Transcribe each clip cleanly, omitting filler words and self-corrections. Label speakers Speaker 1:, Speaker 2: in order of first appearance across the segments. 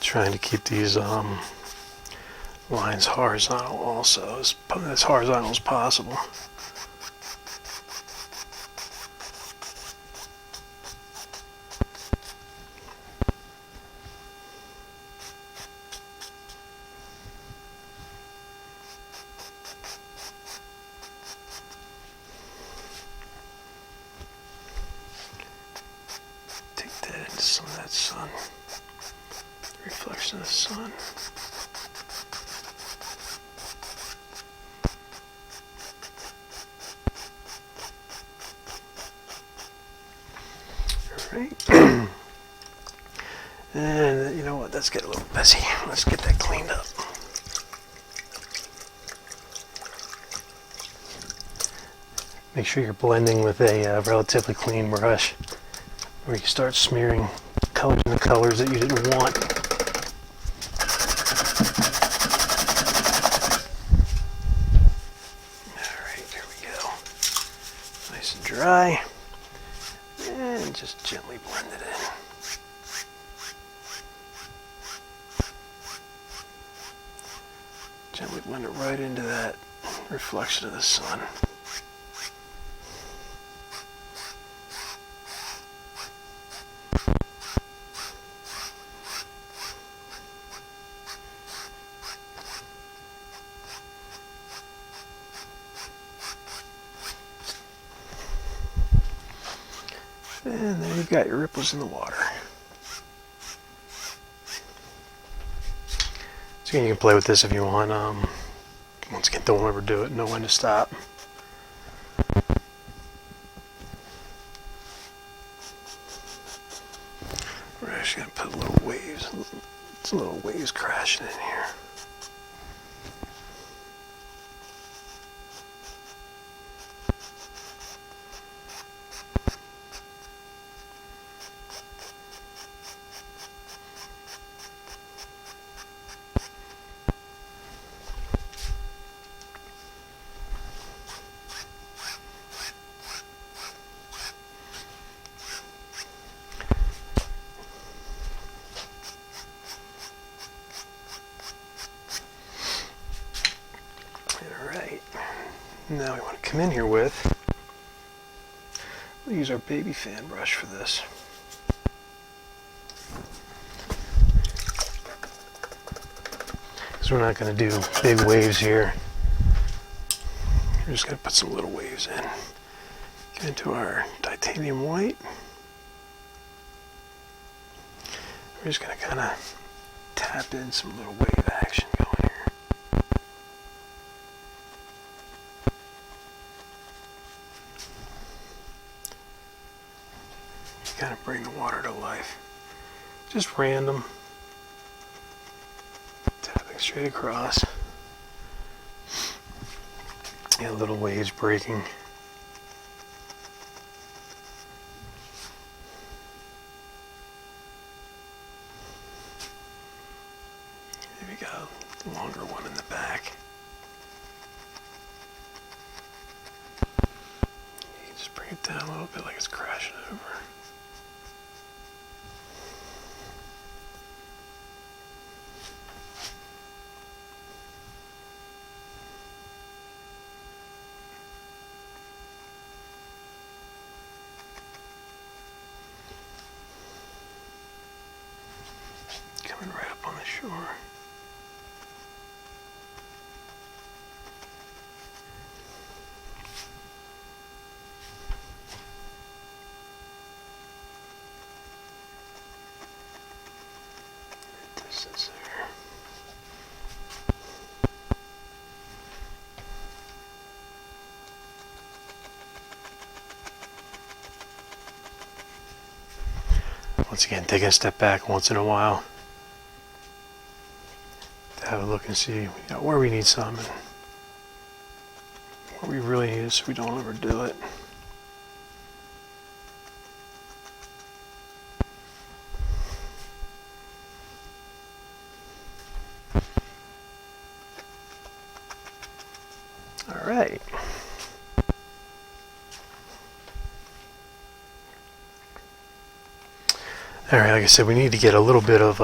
Speaker 1: trying to keep these lines horizontal also, as horizontal as possible. Take that into some of that sun, reflection of the sun. Right. And you know what, let's get a little messy. Let's get that cleaned up. Make sure you're blending with a relatively clean brush, where you start smearing colors in the colors that you didn't want. Alright, here we go. Nice and dry. And just gently blend it in. Gently blend it right into that reflection of the sun. And there you've got your ripples in the water. So again, you can play with this if you want. Once again, don't overdo it. Know when to stop. We're actually going to put little waves. Some little waves crashing in here. Now we want to come in here with, we'll use our baby fan brush for this. Because we're not going to do big waves here. We're just going to put some little waves in. Get into our titanium white. We're just going to kind of tap in some little wave action going here. Kind of bring the water to life. Just random. Tapping straight across. And little waves breaking. There we go. Longer one in the back. You can just bring it down a little bit like it's crashing over. Coming right up on the shore. Distance there. Once again, taking a step back once in a while. Have a look and see where we need some and what we really need so we don't overdo it. All right. All right, like I said, we need to get a little bit of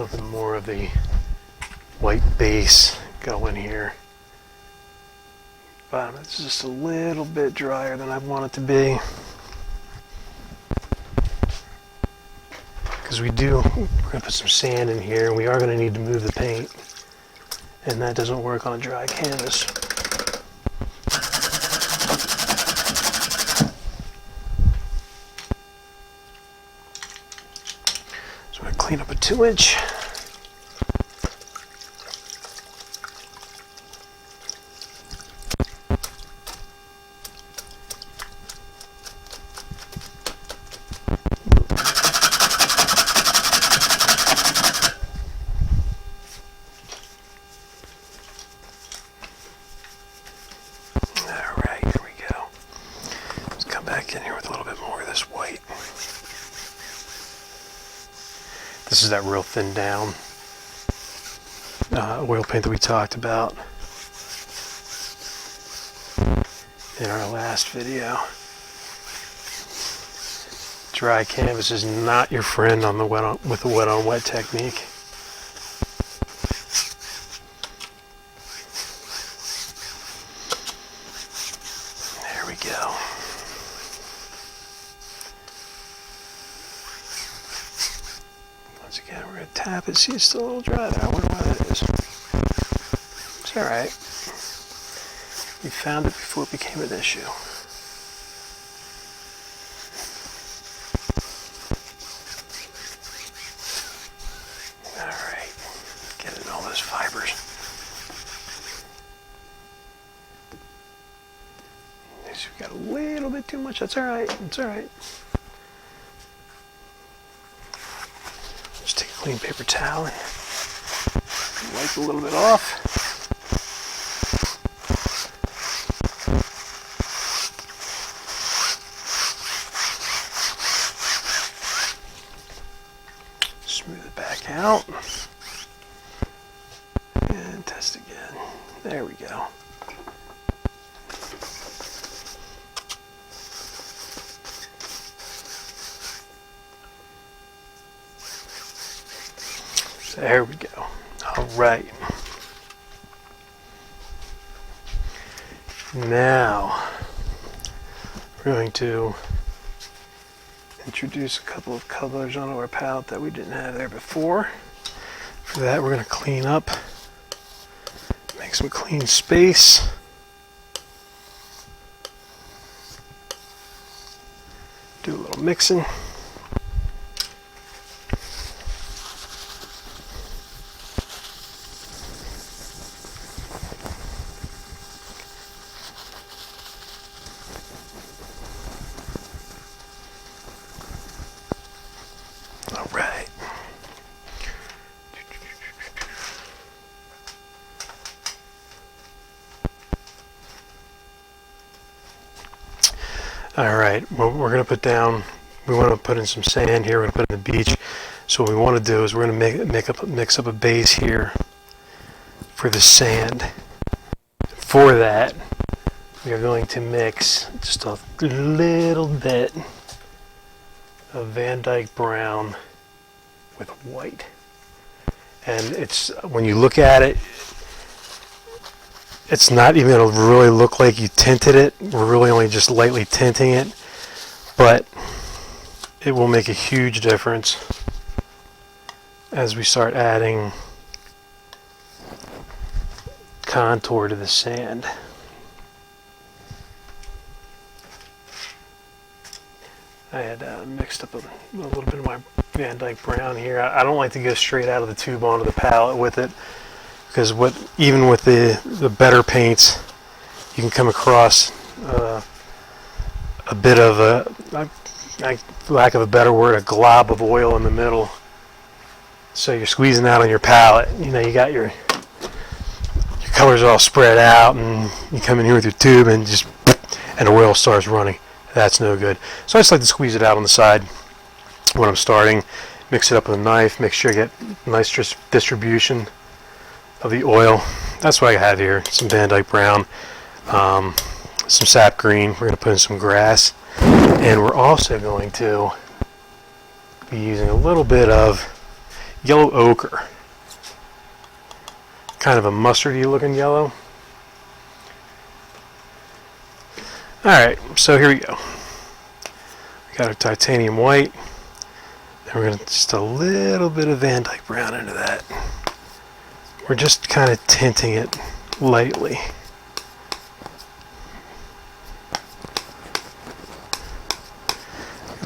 Speaker 1: a little bit more of the white base going here. Bottom is just a little bit drier than I want it to be. Because we're going to put some sand in here, and we are going to need to move the paint. And that doesn't work on a dry canvas. So I'm going to clean up a 2-inch. In here with a little bit more of this white. This is that real thin down oil paint that we talked about in our last video. Dry canvas is not your friend on the with the wet on wet technique. There we go. Once again, we're going to tap it. See, it's still a little dry there. I wonder why that is. It's alright. We found it before it became an issue. Alright. Get in all those fibers. We got a little bit too much. That's alright. It's alright. Clean paper towel and wipe a little bit off. Smooth it back out. And test again. There we go. There we go. All right. Now, we're going to introduce a couple of colors onto our palette that we didn't have there before. For that, we're going to clean up, make some clean space. Do a little mixing. Alright, well, we're going to put down, we want to put in some sand here, we're going to put in the beach. So what we want to do is we're going to mix up a base here for the sand. For that, we are going to mix just a little bit of Van Dyke brown with white. And it's, when you look at it, it's not even going to really look like you tinted it. We're really only just lightly tinting it, but it will make a huge difference as we start adding contour to the sand. I had mixed up a little bit of my Van Dyke brown here. I don't like to go straight out of the tube onto the palette with it, because even with the better paints, you can come across a bit of a lack of a better word, a glob of oil in the middle. So you're squeezing out on your palette. You know, you got your colors all spread out, and you come in here with your tube and the oil starts running. That's no good. So I just like to squeeze it out on the side when I'm starting. Mix it up with a knife. Make sure I get nice distribution of the oil. That's what I have here. Some Van Dyke brown, some sap green. We're going to put in some grass, and we're also going to be using a little bit of yellow ochre. Kind of a mustardy looking yellow. Alright, so here we go. We got our titanium white. Then we're going to just a little bit of Van Dyke brown into that. We're just kind of tinting it lightly.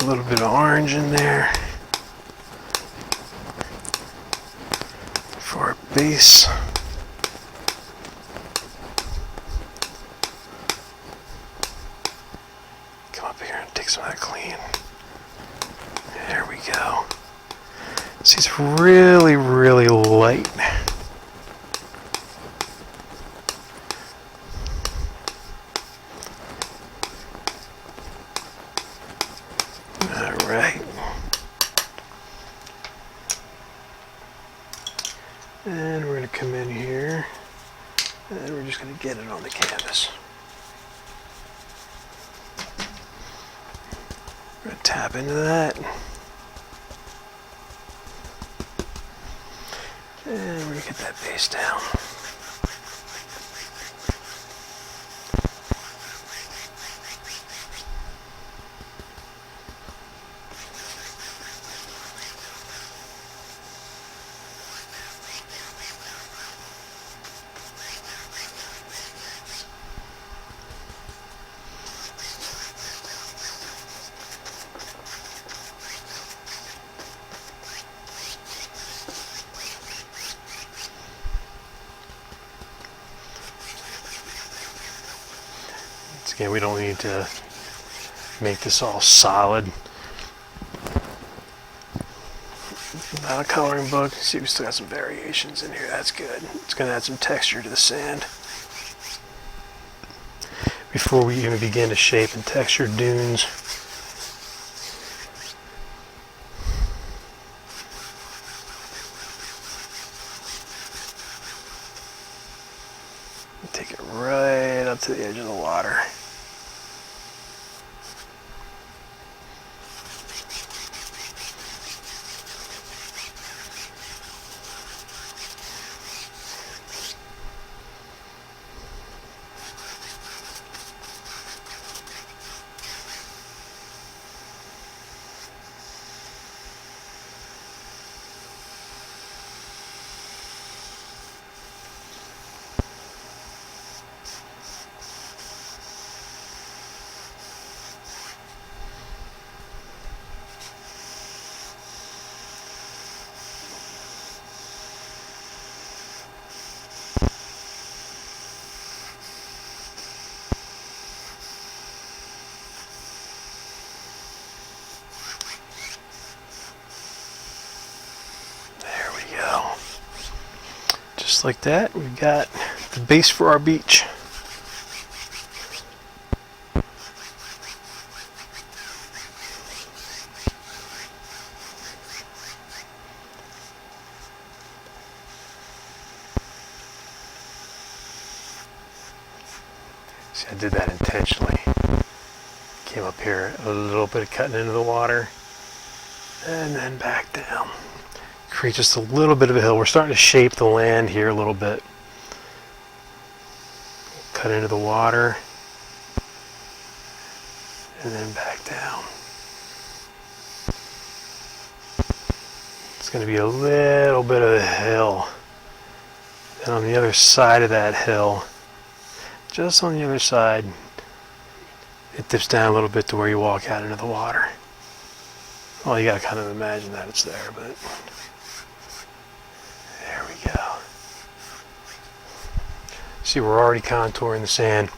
Speaker 1: A little bit of orange in there for our base. Come up here and take some of that clean. There we go. See, it's really, really light. Alright. And we're going to come in here and we're just going to get it on the canvas. We're going to tap into that. And we're going to get that base down. Again, we don't need to make this all solid. Not a coloring book. See, we still got some variations in here. That's good. It's going to add some texture to the sand. Before we even begin to shape and texture dunes. Take it right up to the edge of the water. Just like that, we've got the base for our beach. See, I did that intentionally. Came up here, a little bit of cutting into the water, and then back down. Create just a little bit of a hill. We're starting to shape the land here a little bit. Cut into the water, and then back down. It's going to be a little bit of a hill. And on the other side of that hill, just on the other side, it dips down a little bit to where you walk out into the water. Well, you got to kind of imagine that it's there, but there we go. See, we're already contouring the sand.